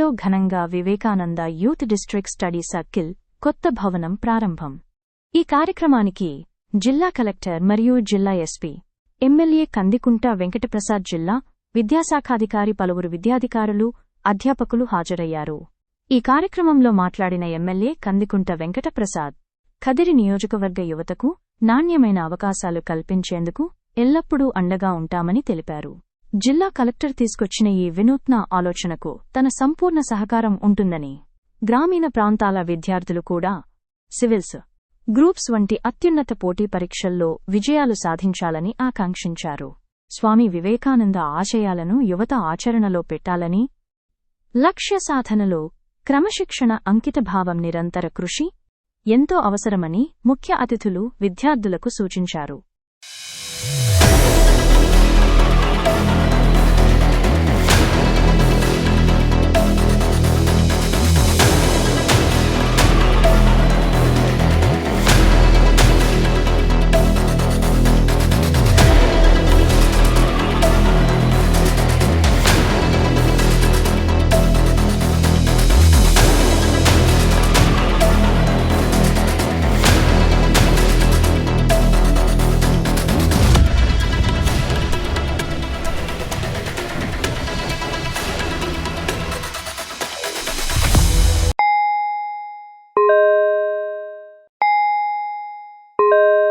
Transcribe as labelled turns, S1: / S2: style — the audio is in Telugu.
S1: జిల్లాలో ఘనంగా Vivekananda youth district study circle కొత్త భవనం ప్రారంభం. ఈ కార్యక్రమానికి జిల్లా కలెక్టర్ మరియు జిల్లా ఎస్పీ, ఎమ్మెల్యే కందికుంట వెంకటప్రసాద్, జిల్లా విద్యాశాఖాధికారి, పలువురు విద్యాధికారులు, అధ్యాపకులు హాజరయ్యారు. ఈ కార్యక్రమంలో మాట్లాడిన ఎమ్మెల్యే కందికుంట వెంకటప్రసాద్, కదిరి నియోజకవర్గ యువతకు నాణ్యమైన అవకాశాలు కల్పించేందుకు ఎల్లప్పుడూ అండగా ఉంటామని తెలిపారు. జిల్లా కలెక్టర్ తీసుకొచ్చిన ఈ వినూత్న ఆలోచనకు తన సంపూర్ణ సహకారం ఉంటుందని, గ్రామీణ ప్రాంతాల విద్యార్థులు కూడా సివిల్స్, గ్రూప్స్ వంటి అత్యున్నత పోటీ పరీక్షల్లో విజయాలు సాధించాలని ఆకాంక్షించారు. స్వామి వివేకానంద ఆశయాలను యువత ఆచరణలో పెట్టాలని, లక్ష్య సాధనలో క్రమశిక్షణ, అంకితభావం, నిరంతర కృషి ఎంతో అవసరమని ముఖ్య అతిథులు విద్యార్థులకు సూచించారు.